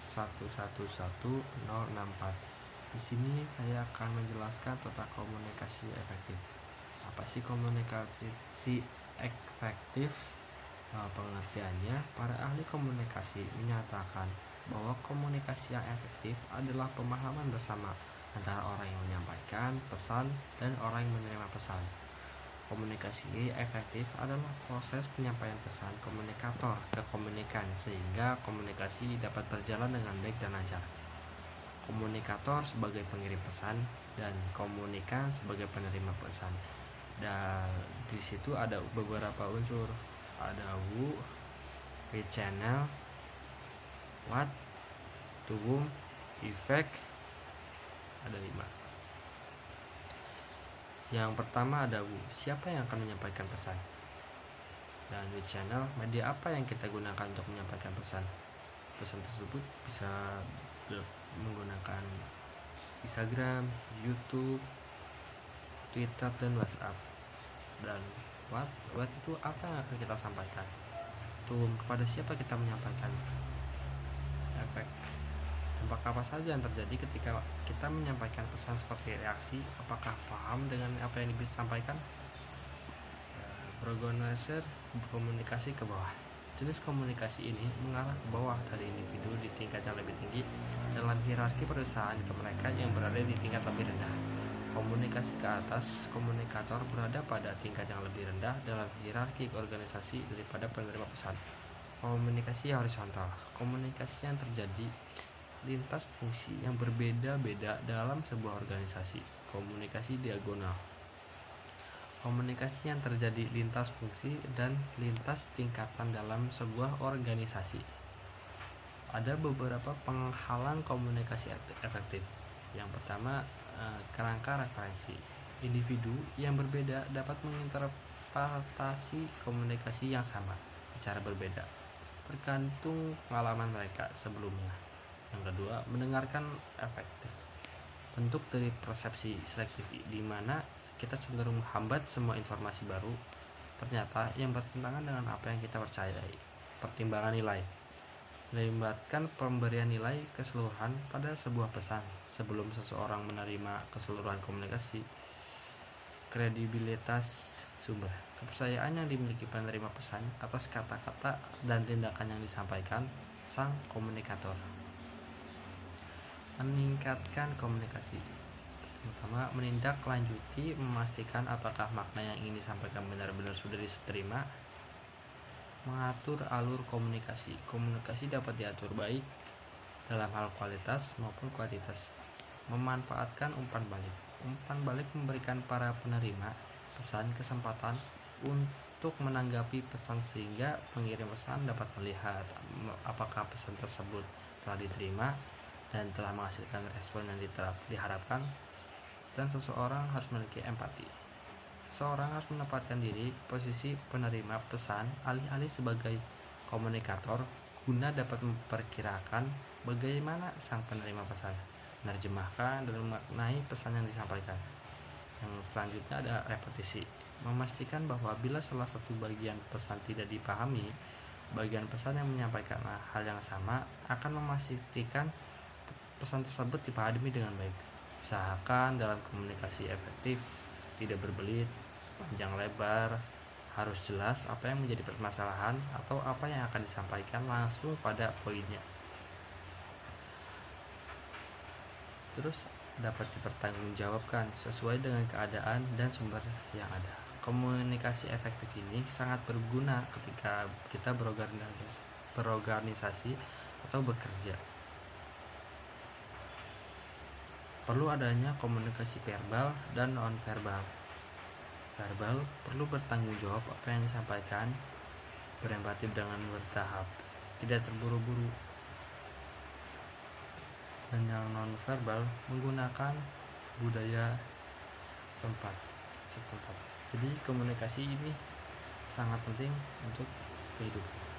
1111064. Di sini saya akan menjelaskan tentang komunikasi efektif. Apa sih komunikasi efektif? Pengertiannya, para ahli komunikasi menyatakan bahwa komunikasi yang efektif adalah pemahaman bersama antara orang yang menyampaikan pesan dan orang yang menerima pesan. Komunikasi efektif adalah proses penyampaian pesan komunikator ke komunikan sehingga komunikasi dapat berjalan dengan baik dan lancar. Komunikator sebagai pengirim pesan dan komunikan sebagai penerima pesan. Dan di situ ada beberapa unsur, ada who, which channel, what, to whom, effect, ada 5. Yang pertama ada who, siapa yang akan menyampaikan pesan, dan which channel, media apa yang kita gunakan untuk menyampaikan pesan. Pesan tersebut bisa menggunakan Instagram, YouTube, Twitter, dan WhatsApp. Dan what itu apa yang akan kita sampaikan. Kepada siapa kita menyampaikan. Efek, dampak apa saja yang terjadi ketika kita menyampaikan pesan seperti reaksi, apakah paham dengan apa yang disampaikan. Berorganisasi komunikasi ke bawah. Jenis komunikasi ini mengarah ke bawah dari individu di tingkat yang lebih tinggi dalam hierarki perusahaan ke mereka yang berada di tingkat lebih rendah. Komunikasi ke atas, komunikator berada pada tingkat yang lebih rendah dalam hierarki organisasi daripada penerima pesan. Komunikasi horizontal, komunikasi yang terjadi lintas fungsi yang berbeda-beda dalam sebuah organisasi. Komunikasi diagonal, komunikasi yang terjadi lintas fungsi dan lintas tingkatan dalam sebuah organisasi. Ada beberapa penghalang komunikasi efektif. Yang pertama, kerangka referensi. Individu yang berbeda dapat menginterpretasi komunikasi yang sama secara berbeda, tergantung pengalaman mereka sebelumnya. Yang kedua, mendengarkan efektif. Bentuk dari persepsi selektif, di mana kita cenderung menghambat semua informasi baru ternyata yang bertentangan dengan apa yang kita percayai. Pertimbangan nilai, melibatkan pemberian nilai keseluruhan pada sebuah pesan sebelum seseorang menerima keseluruhan komunikasi. Kredibilitas sumber, kepercayaan yang dimiliki penerima pesan atas kata-kata dan tindakan yang disampaikan sang komunikator. Meningkatkan komunikasi, pertama, menindaklanjuti, memastikan apakah makna yang ingin disampaikan benar-benar sudah diterima. Mengatur alur komunikasi, komunikasi dapat diatur baik dalam hal kualitas maupun kuantitas. Memanfaatkan umpan balik memberikan para penerima pesan kesempatan untuk menanggapi pesan sehingga pengirim pesan dapat melihat apakah pesan tersebut telah diterima dan telah menghasilkan respon yang diharapkan. Dan seseorang harus memiliki empati. Seseorang harus menempatkan diri posisi penerima pesan alih-alih sebagai komunikator guna dapat memperkirakan bagaimana sang penerima pesan menerjemahkan dan memaknai pesan yang disampaikan. Yang selanjutnya ada repetisi, memastikan bahwa bila salah satu bagian pesan tidak dipahami, bagian pesan yang menyampaikan hal yang sama akan memastikan pesan tersebut dipahami dengan baik. Usahakan dalam komunikasi efektif tidak berbelit panjang lebar, harus jelas apa yang menjadi permasalahan atau apa yang akan disampaikan langsung pada poinnya. Terus dapat dipertanggungjawabkan sesuai dengan keadaan dan sumber yang ada. Komunikasi efektif ini sangat berguna ketika kita berorganisasi atau bekerja. Perlu adanya komunikasi verbal dan non-verbal. Verbal perlu bertanggung jawab apa yang disampaikan, berempati dengan bertahap, tidak terburu-buru. Dan yang non-verbal menggunakan budaya setempat. Jadi komunikasi ini sangat penting untuk kehidupan.